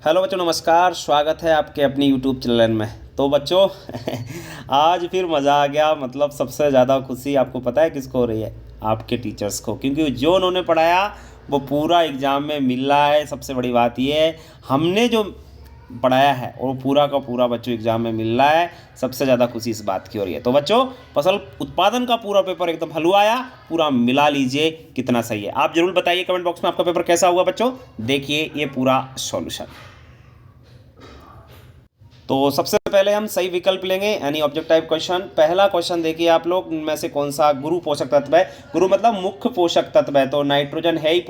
Hello बच्चों, नमस्कार। स्वागत है आपके अपनी यूट्यूब चैनल में। तो बच्चों आज फिर मज़ा आ गया। मतलब सबसे ज़्यादा खुशी आपको पता है किसको हो रही है? आपके टीचर्स को, क्योंकि जो उन्होंने पढ़ाया वो पूरा एग्ज़ाम में मिल रहा है। सबसे बड़ी बात ये है, हमने जो पढ़ाया है और पूरा का पूरा बच्चों एग्ज़ाम में मिल रहा है। सबसे ज़्यादा खुशी इस बात की हो रही है। तो बच्चों, फसल उत्पादन का पूरा पेपर एकदम हलवा आया, पूरा मिला लीजिए कितना सही है। आप जरूर बताइए कमेंट बॉक्स में आपका पेपर कैसा हुआ बच्चों। देखिए ये पूरा सॉल्यूशन। तो सबसे पहले हम सही विकल्प लेंगे, यानी ऑब्जेक्ट टाइप क्वेश्चन। पहला क्वेश्चन देखिए आप लोग, इनमें से कौन सा गुरु पोषक तत्व है? गुरु मतलब मुख्य पोषक तत्व है, तो नाइट्रोजन है ही,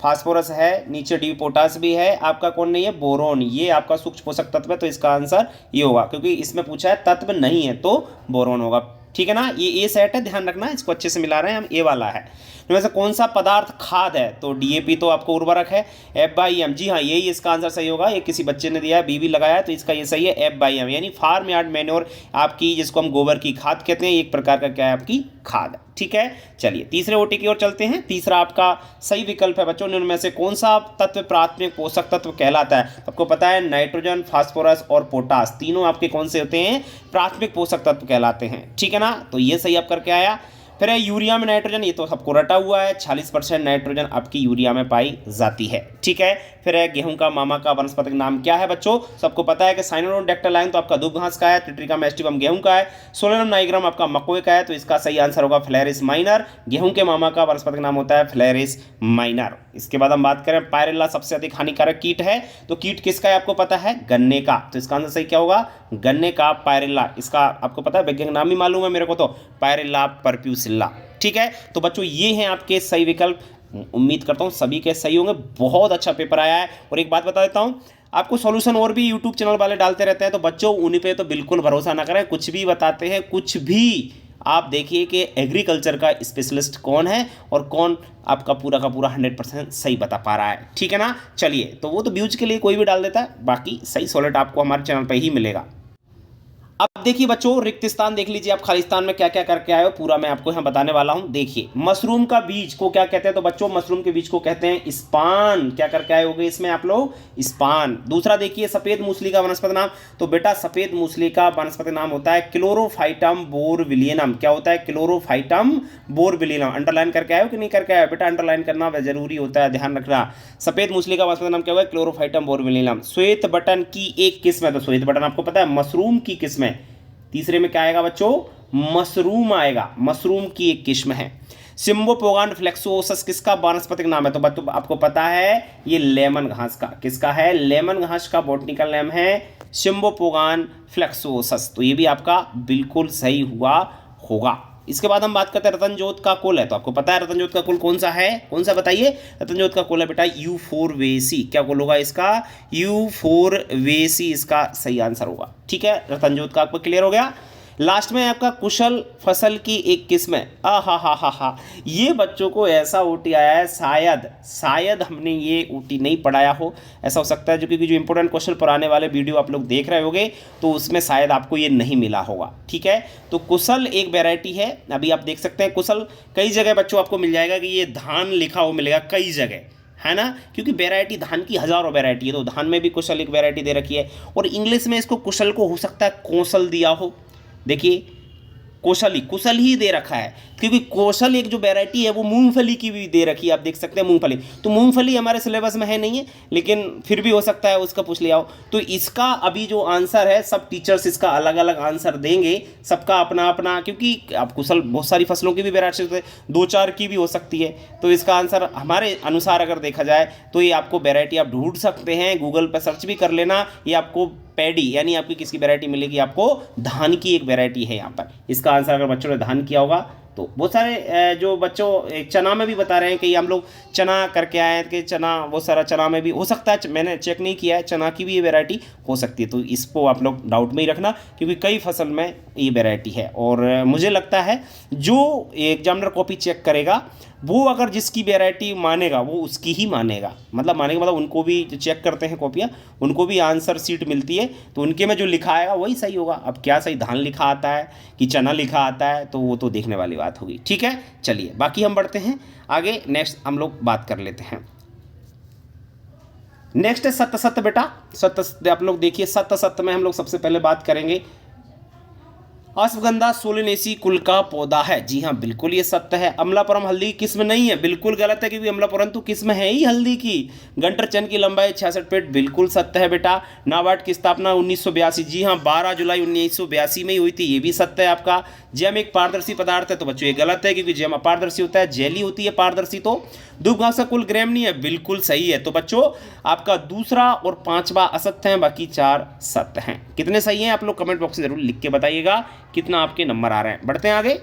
फास्फोरस है, नीचे डी पोटास भी है। आपका कौन नहीं है? बोरोन। ये आपका सूक्ष्म पोषक तत्व है, तो इसका आंसर ये होगा, क्योंकि इसमें पूछा है तत्व नहीं है तो बोरोन होगा। ठीक है ना, ये ए सेट है, ध्यान रखना, इसको अच्छे से मिला रहे हैं हम। ए वाला है। इनमें से कौन सा पदार्थ खाद है? तो डीएपी तो आपको उर्वरक है। F/M, जी हाँ, यही इसका आंसर सही होगा। ये किसी बच्चे ने दिया है, बी भी लगाया है, तो इसका ये सही है, F/M, यानी फार्म यार्ड मैन्योर, आपकी जिसको हम गोबर की खाद कहते हैं, एक प्रकार का क्या है? आपकी खाद। ठीक है, चलिए तीसरे ओटी की ओर चलते हैं। तीसरा आपका सही विकल्प है बच्चों, इनमें से कौन सा तत्व प्राथमिक पोषक तत्व कहलाता है? आपको पता है नाइट्रोजन, फास्फोरस और पोटास, तीनों आपके कौन से होते हैं? प्राथमिक पोषक तत्व कहलाते हैं। ठीक है ना, तो ये सही आप करके आया। फिर है यूरिया में नाइट्रोजन, ये तो सबको रटा हुआ है, 46% नाइट्रोजन आपकी यूरिया में पाई जाती है। ठीक है, फिर है गेहूं का मामा का वनस्पतिक नाम क्या है बच्चों? सबको पता है कि साइनोडर्म डाक्टाइलाइन तो आपका दूब घास का है, ट्रिटिकम एस्टिवम गेहूं का है, सोलेनम नाइग्रम आपका मकोए का है, तो इसका सही आंसर होगा फ्लेरिस माइनर। गेहूं के मामा का वनस्पतिक नाम होता है फ्लेरिस माइनर। इसके बाद हम बात करें, पायरेला सबसे अधिक हानिकारक कीट है, तो कीट किसका है? आपको पता है, गन्ने का, तो इसका आंसर सही क्या होगा? गन्ने का पायरेला। इसका आपको पता है, वैज्ञानिक नाम ही मालूम है मेरे को, तो पायरेला परप्यूसिल्ला। ठीक है, तो बच्चों ये हैं आपके सही विकल्प। उम्मीद करता हूँ सभी के सही होंगे। बहुत अच्छा पेपर आया है। और एक बात बता देता हूँ आपको, सॉल्यूशन और भी यूट्यूब चैनल वाले डालते रहते हैं, तो बच्चों उन्हीं पे तो बिल्कुल भरोसा ना करें। कुछ भी बताते हैं, कुछ भी। आप देखिए कि एग्रीकल्चर का स्पेशलिस्ट कौन है और कौन आपका पूरा का पूरा 100% सही बता पा रहा है। ठीक है ना, चलिए, तो वो तो व्यूज के लिए कोई भी डाल देता है, बाकी सही सॉलिड आपको हमारे चैनल पर ही मिलेगा। अब देखिए बच्चों, रिक्त स्थान देख लीजिए आप, खालिस्तान में क्या क्या करके आए हो, पूरा मैं आपको यहाँ बताने वाला हूँ। देखिए, मशरूम का बीज को क्या कहते हैं? तो बच्चों मशरूम के बीज को कहते हैं स्पान। क्या करके आए होगे इसमें आप लोग? स्पान। दूसरा देखिए, सफेद मूसली का वनस्पति नाम, तो बेटा सफेद मूसली का वनस्पति नाम होता है क्लोरोफाइटम बोरविलियनम। क्या होता है? क्लोरोफाइटम बोरविलियनम। अंडरलाइन करके आए हो कि नहीं करके आए हो? बेटा अंडरलाइन करना जरूरी होता है, ध्यान रखना। सफेद मूसली का वनस्पति नाम क्या होगा? क्लोरोफाइटम बोरविलियनम। श्वेत बटन की एक किस्म है, तो श्वेत बटन आपको पता है मशरूम की किस्म है। तीसरे में क्या आएगा बच्चों? मशरूम आएगा, मशरूम की एक किस्म है। सिम्बोपोगान फ्लेक्सोसस किसका वानस्पतिक नाम है? तो बच्चों आपको पता है ये लेमन घास का, किसका है? लेमन घास का बॉटनिकल नेम है सिम्बोपोगान फ्लेक्सोसस। तो ये भी आपका बिल्कुल सही हुआ होगा। इसके बाद हम बात करते हैं रतनजोत का कुल है, तो आपको पता है रतनजोत का कुल कौन सा है? कौन सा बताइए? रतनजोत का कुल है बेटा यूफोरवेसी। क्या कुल होगा इसका? यूफोरवेसी इसका सही आंसर होगा। ठीक है, रतनजोत का आपको क्लियर हो गया। लास्ट में आपका कुशल फसल की एक किस्म है। हा, ये बच्चों को ऐसा ओटी आया है, शायद हमने ये ओटी नहीं पढ़ाया हो, ऐसा हो सकता है, जो क्योंकि जो इंपॉर्टेंट क्वेश्चन पुराने वाले वीडियो आप लोग देख रहे होगे, तो उसमें शायद आपको ये नहीं मिला होगा। ठीक है, तो कुशल एक वेराइटी है, अभी आप देख सकते हैं कुशल कई जगह बच्चों आपको मिल जाएगा कि ये धान लिखा हुआ मिलेगा कई जगह, है ना, क्योंकि वैरायटी धान की हजारों वैरायटी है, तो धान में भी कुशल एक वैरायटी दे रखी है। और इंग्लिश में इसको कुशल को हो सकता है कौशल दिया हो। देखिए, कुशल ही दे रखा है, क्योंकि कौशल एक जो वैरायटी है वो मूंगफली की भी दे रखी है, आप देख सकते हैं मूंगफली। तो मूंगफली हमारे सिलेबस में है नहीं है, लेकिन फिर भी हो सकता है उसका पूछ लिया हो। तो इसका अभी जो आंसर है, सब टीचर्स इसका अलग अलग आंसर देंगे, सबका अपना अपना, क्योंकि आप कुशल बहुत सारी फसलों की भी वैरायटी होती है, 2-4 की भी हो सकती है। तो इसका आंसर हमारे अनुसार अगर देखा जाए तो ये आपको वैरायटी आप ढूंढ सकते हैं, गूगल पर सर्च भी कर लेना। ये आपको पैडी यानी आपकी किसकी वैरायटी मिलेगी? आपको धान की एक वैरायटी है यहाँ पर। इसका आंसर अगर बच्चों ने धान किया होगा, तो बहुत सारे जो बच्चों एक चना में भी बता रहे हैं कि हम लोग चना करके आए हैं, कि चना बहुत सारा चना में भी हो सकता है, मैंने चेक नहीं किया है, चना की भी ये वैरायटी हो सकती है। तो इसको आप लोग डाउट में ही रखना, क्योंकि कई फसल में ये वैरायटी है। और मुझे लगता है जो एग्जामिनर कॉपी चेक करेगा, वो अगर जिसकी वैरायटी मानेगा वो उसकी ही मानेगा, मतलब उनको भी जो चेक करते हैं कॉपियाँ, उनको भी आंसर सीट मिलती है, तो उनके में जो लिखा आएगा वही सही होगा। अब क्या सही धान लिखा आता है कि चना लिखा आता है, तो वो तो देखने वाली बात होगी। ठीक है, चलिए बाकी हम बढ़ते हैं आगे, नेक्स्ट हम लोग बात कर लेते हैं। नेक्स्ट है सत्य सत्य बेटा। सत्य आप लोग देखिए, सत्य सत्य में हम लोग सबसे पहले बात करेंगे, अश्वगंधा सोलेनेसी कुल का पौधा है। जी हाँ, बिल्कुल ये सत्य है। अमलापुरम हल्दी की किस्म नहीं है, बिल्कुल गलत है, क्योंकि अमलापुरम तो किस्म है ही हल्दी की। गंटर चंद की लंबाई 66 फीट, बिल्कुल सत्य है बेटा। नाबार्ड की स्थापना 1982, जी हाँ 12 जुलाई 1982 में ही हुई थी, ये भी सत्य है आपका। जैम एक पारदर्शी पदार्थ है, तो बच्चों ये गलत है, क्योंकि जैम अपारदर्शी होता है, जेली होती है पारदर्शी। तो दूब घास का कुल ग्राम नहीं है, बिल्कुल सही है। तो बच्चों आपका दूसरा और पांचवा असत्य है, बाकी 4 सत्य हैं। कितने सही हैं आप लोग कमेंट बॉक्स में जरूर लिख के बताइएगा कितना आपके नंबर आ रहे हैं। बढ़ते हैं आगे।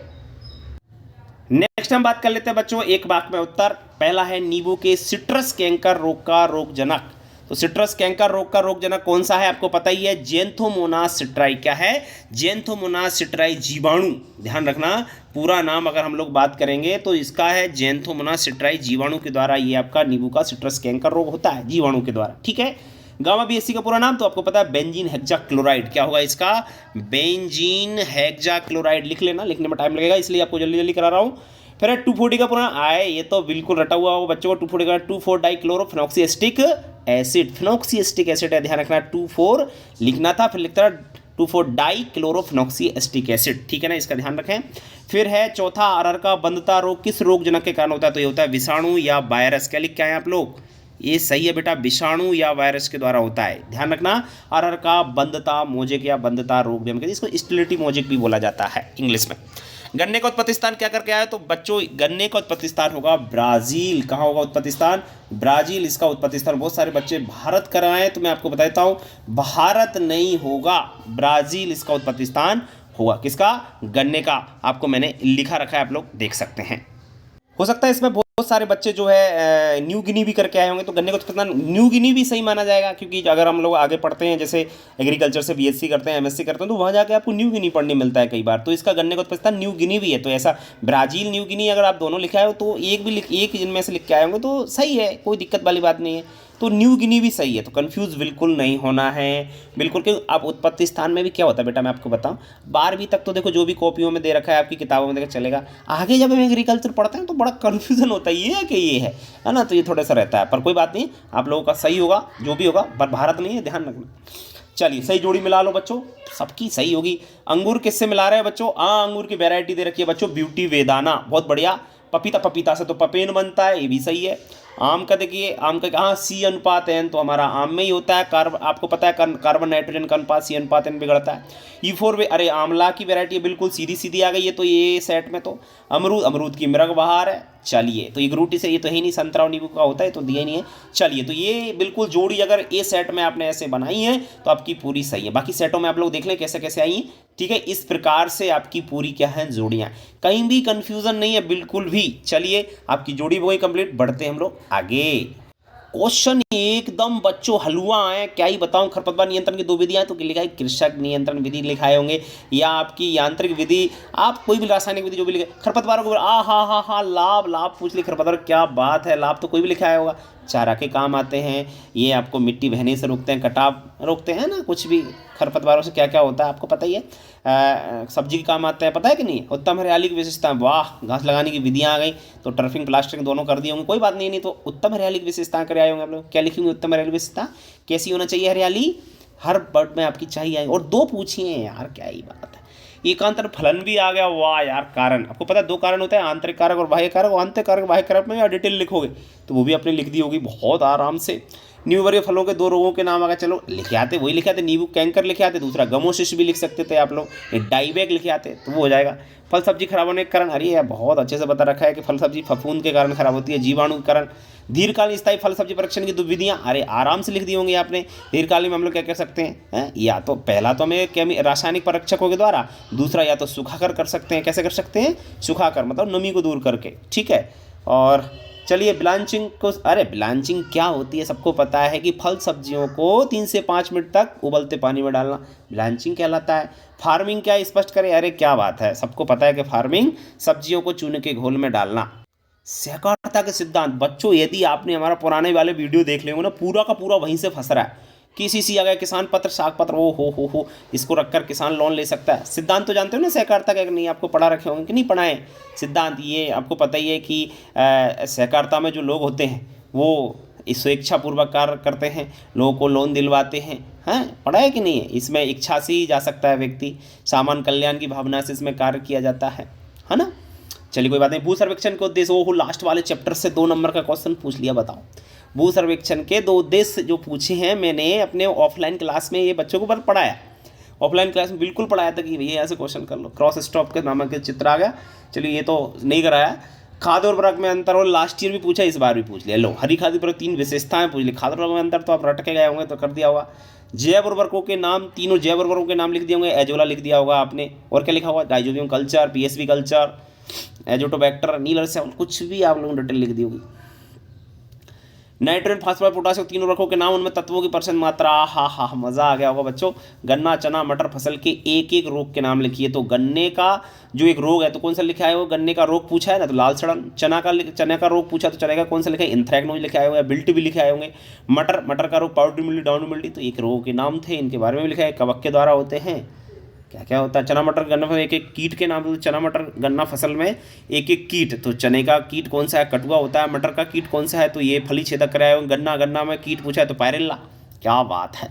नेक्स्ट हम बात कर लेते हैं बच्चों एक वाक्य में उत्तर। पहला है नींबू के सिट्रस कैंकर रोग का रोगजनक। तो सिट्रस कैंकर रोग का रोगजनक कौन सा है, आपको पता ही है, जेंथोमोनास सिट्राई। क्या है, जेंथोमोनास सिट्राई जीवाणु। ध्यान रखना, पूरा नाम अगर हम लोग बात करेंगे तो इसका है जेंथोमोनास सिट्राई। जीवाणु के द्वारा ये आपका नींबू का सिट्रस कैंकर रोग होता है, जीवाणु के द्वारा। ठीक है। गामा बीएससी का पूरा नाम तो आपको पता है, बेंजीन हेक्साक्लोराइड। क्या होगा इसका, बेंजीन हेक्साक्लोराइड। लिख लेना, लिखने में टाइम लगेगा इसलिए आपको जल्दी जल्दी करा रहा हूँ। फिर है 2,4-D का पूरा आए, ये तो बिल्कुल रटा हुआ होगा बच्चों को। 2,4-D का 2,4-डाइक्लोरोफेनॉक्सीएसिटिक एसिड, फिनॉक्सीएसिटिक एसिड है, ध्यान रखना। 2,4 लिखना था, फिर लिखता है 2,4-डाइक्लोरोफेनॉक्सीएसिटिक एसिड। ठीक है ना, इसका ध्यान रखें। फिर है चौथा, अरहर का बंधता रोग किस रोगजनक के कारण होता है, तो ये होता है विषाणु या वायरस। क्या लिख के आए आप लोग, ये सही है बेटा, विषाणु या वायरस के द्वारा होता है। ध्यान रखना, अरहर का बंधता मोजेक या बंधता रोग, इसको स्टेलिटी मोजेक भी बोला जाता है इंग्लिश में। गन्ने का उत्पत्ति स्थान क्या करके आया, तो बच्चों गन्ने का उत्पत्ति स्थान होगा ब्राजील। कहाँ होगा उत्पत्ति स्थान, ब्राजील इसका उत्पत्ति स्थान। बहुत सारे बच्चे भारत कर आए हैं, तो मैं आपको बताता हूँ भारत नहीं होगा, ब्राजील इसका उत्पत्ति स्थान होगा। किसका, गन्ने का। आपको मैंने लिखा रखा है, आप लोग देख सकते हैं। हो सकता है इसमें बहुत सारे बच्चे जो है न्यू गिनी भी करके आए होंगे, तो गन्ने को तो पता न्यू गिनी भी सही माना जाएगा, क्योंकि अगर हम लोग आगे पढ़ते हैं, जैसे एग्रीकल्चर से बीएससी करते हैं, एमएससी करते हैं, तो वहाँ जाके आपको न्यू गिनी पढ़ने मिलता है कई बार। तो इसका गन्ने को तो पता न्यू गिनी भी है। तो ऐसा ब्राजील न्यू गिनी अगर आप दोनों लिखा है तो एक इनमें से लिख के आए होंगे तो सही है, कोई दिक्कत वाली बात नहीं है। तो न्यू गिनी भी सही है, तो कंफ्यूज बिल्कुल नहीं होना है, बिल्कुल। क्योंकि आप उत्पत्ति स्थान में भी क्या होता है बेटा, मैं आपको बताऊं, 12वीं तक तो देखो जो भी कॉपियों में दे रखा है, आपकी किताबों में देखा चलेगा। आगे जब हम एग्रीकल्चर पढ़ते हैं तो बड़ा कन्फ्यूजन होता है, ये है कि ये है ना, तो ये थोड़ा सा रहता है। पर कोई बात नहीं, आप लोगों का सही होगा जो भी होगा, पर भारत नहीं है, ध्यान रखना। चलिए सही जोड़ी मिला लो बच्चों, सबकी सही होगी। अंगूर किससे मिला रहे हैं बच्चों, अंगूर की वैरायटी दे रखी है बच्चों, ब्यूटी वेदाना, बहुत बढ़िया। पपीता, पपीता से तो पपेन बनता है, ये भी सही है। आम का देखिए, आम का हाँ सी अनुपात एन, तो हमारा आम में ही होता है। आपको पता है कार्बन नाइट्रोजन का अनुपात सी अनुपात एन बिगड़ता है। E4 अरे आमला की वैरायटी बिल्कुल सीधी सीधी आ गई है, तो ये सेट में तो अमरूद, अमरूद की मृग बहार है। चलिए, तो ये ग्रूटी से ये तो है ही नहीं, संतरा और नींबू का होता है, तो दिया ही नहीं है। चलिए, तो ये बिल्कुल जोड़ी अगर ए सेट में आपने ऐसे बनाई है तो आपकी पूरी सही है। बाकी सेटों में आप लोग देख लें कैसे कैसे आई। ठीक है, इस प्रकार से आपकी पूरी क्या है, जोड़ियाँ। कहीं भी कंफ्यूजन नहीं है बिल्कुल भी। चलिए, आपकी जोड़ी हो गई कंप्लीट, बढ़ते हैं हम लोग आगे। क्वेश्चन एकदम बच्चों हलवा है, क्या ही बताऊं। खरपतवार नियंत्रण की 2 विधियां, तो लिखा है कृषक नियंत्रण विधि लिखाए होंगे, या आपकी यांत्रिक विधि, आप कोई भी रासायनिक विधि जो भी लिखे। खरपतवारों को हा लाभ, लाभ पूछ ली खरपतवार, क्या बात है, लाभ तो कोई भी लिखाया होगा। चारा के काम आते हैं, ये आपको मिट्टी बहने से रोकते हैं, कटाव रोकते हैं ना, कुछ भी खरपतवारों से क्या क्या होता है आपको पता ही है। सब्जी के काम आते हैं, पता है कि नहीं। उत्तम हरियाली की विशेषता, वाह, घास लगाने की विधियां आ गई, तो टर्फिंग प्लास्टिक दोनों कर दिए होंगे, कोई बात नहीं। तो उत्तम हरियाली की विशेषता कर आए होंगे आप लोग। क्या लिखेंगे, उत्तम हरियाली विशेषता कैसी होना चाहिए, हरियाली हर वर्ड में आपकी चाहिए। और 2 पूछिए यार, क्या ही बात है। एकांतर फलन भी आ गया, वाह यार। कारण आपको पता है 2 कारण होते हैं, आंतरिक कारक और बाह्य कारक। आंतरिक कारक बाह्य कारक में या डिटेल लिखोगे तो वो भी आपने लिख दी होगी बहुत आराम से। नींबू वर्गीय फलों के 2 रोगों के नाम आ गए, चलो लिखे आते, वही लिखे आते। नींबू कैंकर लिखे आते, दूसरा गमोशिश भी लिख सकते थे आप लोग, डाइबैक लिखे आते तो वो हो जाएगा। फल सब्जी खराब होने के कारण, अरे यार बहुत अच्छे से बता रखा है कि फल सब्जी फफूंद के कारण खराब होती है, जीवाणु के कारण। दीर्घकालीन स्थायी फल सब्जी परीक्षण की 2 विधियां, अरे आराम से लिख दी होंगी आपने। दीर्घकालीन में हम लोग क्या कर सकते हैं, या तो पहला तो हमें रासायनिक परीक्षकों के द्वारा, दूसरा या तो सुखाकर कर सकते हैं। कैसे कर सकते हैं, सुखाकर, मतलब नमी को दूर करके। ठीक है, और चलिए ब्लांचिंग को, अरे ब्लांचिंग क्या होती है सबको पता है कि फल सब्जियों को 3 से 5 मिनट तक उबलते पानी में डालना ब्लांचिंग कहलाता है। फार्मिंग क्या स्पष्ट करें, अरे क्या बात है, सबको पता है कि फार्मिंग सब्जियों को चूने के घोल में डालना। सहकारिता के सिद्धांत, बच्चों यदि आपने हमारा पुराने वाले वीडियो देख लिए हो ना, पूरा का पूरा वहीं से फंस रहा है। किसी आ गया किसान पत्र, साग पत्र, ओ हो, इसको रखकर किसान लोन ले सकता है। सिद्धांत तो जानते हो ना सहकारिता का, नहीं आपको पढ़ा रखे होंगे कि नहीं पढ़ाए सिद्धांत। ये आपको पता ही है कि सहकारिता में जो लोग होते हैं वो स्वेच्छापूर्वक कार्य करते हैं, लोगों को लोन दिलवाते हैं। पढ़ा है कि नहीं है? इसमें इच्छा से ही जा सकता है व्यक्ति, सामान्य कल्याण की भावना से इसमें कार्य किया जाता है ना। चलिए कोई बात नहीं। भू सर्वेक्षण के उद्देश्य, वो लास्ट वाले चैप्टर से 2 नंबर का क्वेश्चन पूछ लिया, बताओ। भू सर्वेक्षण के 2 उद्देश्य जो पूछे हैं मैंने अपने ऑफलाइन क्लास में, ये बच्चों को बल पढ़ाया, ऑफलाइन क्लास में बिल्कुल पढ़ाया था कि भैया ऐसे क्वेश्चन कर लो। क्रॉस स्टॉप के नामक के चित्र आ गया। चलिए ये तो नहीं कराया। खाद और उर्वरक में अंतर, और लास्ट ईयर भी पूछा, इस बार भी पूछ लिया। लो, हरी खाद पर 3 विशेषताएं पूछ ली। खाद और उर्वरक में अंतर तो आप रट के गए होंगे तो कर दिया होगा। जैव उर्वरकों के नाम, तीनों जैव उर्वरकों के नाम लिख दिए होंगे। एजोला लिख दिया होगा आपने, और क्या लिखा हुआ? Rhizobium culture, PSB culture, azotobacter, नील अरसेवल, कुछ भी आप लोगों ने डिटेल लिख दी होगी। नाइट्रोजन, फास्फोरस, पोटासियम, तीनों रखो के नाम, उनमें तत्वों की % मात्रा। हा मज़ा आ गया होगा बच्चों। गन्ना, चना, मटर फसल के एक एक रोग के नाम लिखिए। तो गन्ने का जो एक रोग है तो कौन सा लिखा है? वो गन्ने का रोग पूछा है ना, तो लाल सड़न। चने का रोग पूछा तो चने का कौन सा लिखा है? एंथ्रैक्नोज लिखा है, बिल्ट भी लिखे आए होंगे। मटर का रोग पाउडरी मिल्डी, डाउन मिल्डी, तो एक रोग के नाम थे, इनके बारे में भी लिखा है। कवक के द्वारा होते हैं। क्या क्या होता है? चना मटर गन्ना फसल, एक एक कीट के नाम। तो चना मटर गन्ना फसल में एक एक कीट, तो चने का कीट कौन सा है? कटुआ होता है। मटर का कीट कौन सा है? तो ये फली छेदक कराया। गन्ना में कीट पूछा है तो पायरेला। क्या बात है।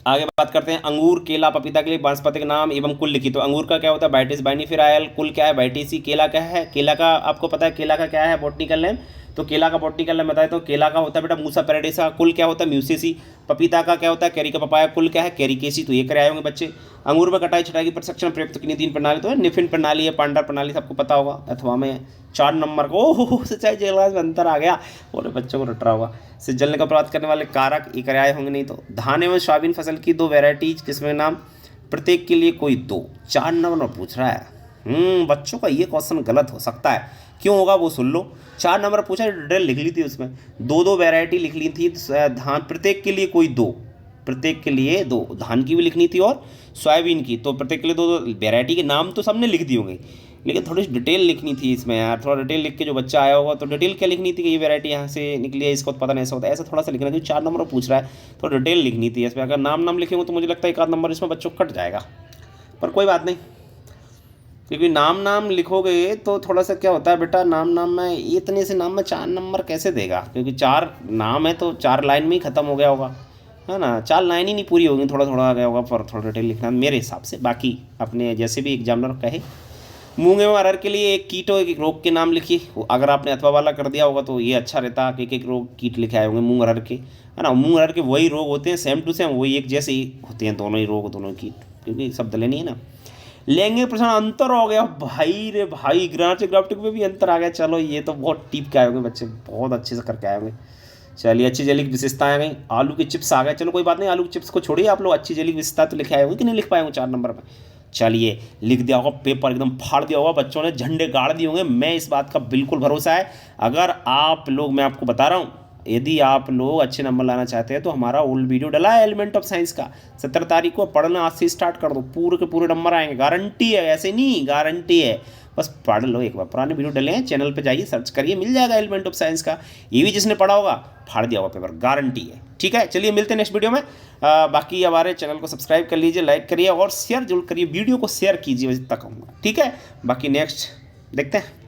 आगे बात करते हैं अंगूर, केला, पपीता के लिए वानस्पतिक नाम एवं कुल लिखी। तो अंगूर का क्या होता है? बाइटिस बाइनिफेराइल। कुल क्या है? बाइटिसी। केला क्या है? केला का आपको पता है केला का क्या है बॉटनिकल नेम? तो केला का बॉटनिकल नेम बताए तो केला का होता है बेटा मूसा पैराडिसा। कुल क्या होता है? म्यूसेसी। पपीता का क्या होता है? Carica papaya. कुल क्या है? कैरिकेसी। तो ये कराए होंगे बच्चे। अंगूर में कटाई छटाई की प्रशिक्षण प्रयुक्त किन्हीं 3 प्रणाली, तो निफिन प्रणाली है, पांडर प्रणाली, सबको पता होगा। अथवा में 4 नंबर को ओह सिंचाई जलवायु में अंतर आ गया, और बच्चों को रट रहा होगा। से जलने का प्रभावित करने वाले कारक ये कराए होंगे नहीं। तो धान एवं सोयाबीन फसल की 2 वेराइटीज, किसमें नाम? प्रत्येक के लिए कोई 2। 4 नंबर पूछ रहा है। बच्चों का ये क्वेश्चन गलत हो सकता है, क्यों होगा वो सुन लो। 4 नंबर पूछा, डिटेल लिख ली थी उसमें, 2 वैरायटी लिख ली थी। धान प्रत्येक के लिए कोई 2, प्रत्येक के लिए 2, धान की भी लिखनी थी और सोयाबीन की। तो प्रत्येक के लिए 2 वैरायटी के नाम तो सबने लिख दिए होंगे, लेकिन थोड़ी डिटेल लिखनी थी इसमें यार। थोड़ा डिटेल लिख के जो बच्चा आया होगा तो डिटेल क्या लिखनी थी कि ये वैरायटी यहाँ से निकली है, इसको पता नहीं ऐसा होता है, ऐसा थोड़ा सा लिखना। क्योंकि 4 नंबर पूछ रहा है तो डिटेल लिखनी थी इसमें। अगर नाम लिखेंगे तो मुझे लगता है 1 आध नंबर इसमें बच्चों कट जाएगा, पर कोई बात नहीं। क्योंकि नाम लिखोगे तो थोड़ा सा क्या होता है बेटा, नाम में इतने से नाम में 4 नंबर कैसे देगा? क्योंकि 4 नाम है तो 4 लाइन में ही ख़त्म हो गया होगा, है ना। 4 लाइन ही नहीं पूरी होगी, थोड़ा आ गया होगा, पर थोड़ा डिटेल लिखना मेरे हिसाब से। बाकी अपने जैसे भी एग्जामिनर कहे। मूंग एवं अरहर के लिए एक कीट और एक रोग के नाम लिखिए। अगर आपने अथवा वाला कर दिया होगा तो ये अच्छा रहता कि एक रोग कीट लिखे आए होंगे मूंग अरहर के, है ना। मूंग अरहर के वही रोग होते हैं, सेम टू सेम वही एक जैसे ही होते हैं दोनों ही रोग, दोनों कीट, क्योंकि सब दले नहीं है ना। लैंगिक प्रश्न अंतर हो गया भाई रे भाई, ग्राफ ग्राफ्टिक में भी अंतर आ गया। चलो ये तो बहुत टीप के आए होंगे बच्चे, बहुत अच्छे से करके आए होंगे। चलिए अच्छी जैविक विशेषताएं आ गई। आलू के चिप्स आ गए। चलो कोई बात नहीं, आलू के चिप्स को छोड़िए, आप लोग अच्छी जैविक विशेषता तो लिखे आए होंगे कि नहीं लिख पाए होंगे 4 नंबर में। चलिए लिख दिया होगा, पेपर एकदम फाड़ दिया होगा बच्चों ने, झंडे गाड़ दिए होंगे। मैं इस बात का बिल्कुल भरोसा है। अगर आप लोग, मैं आपको बता रहा हूँ, यदि आप लोग अच्छे नंबर लाना चाहते हैं तो हमारा ओल्ड वीडियो डला है एलिमेंट ऑफ साइंस का, 17 तारीख को। पढ़ना आज से स्टार्ट कर दो, पूरे के पूरे नंबर आएंगे, गारंटी है। ऐसे नहीं, गारंटी है, बस पढ़ लो एक बार। पुराने वीडियो डले हैं, चैनल पे जाइए, सर्च करिए, मिल जाएगा एलिमेंट ऑफ साइंस का। ये भी जिसने पढ़ा होगा फाड़ दिया होगा पेपर, गारंटी है। ठीक है, चलिए मिलते हैं नेक्स्ट वीडियो में। बाकी हमारे चैनल को सब्सक्राइब कर लीजिए, लाइक करिए और शेयर जरूर करिए, वीडियो को शेयर कीजिए, तक कहूँगा। ठीक है, बाकी नेक्स्ट देखते हैं।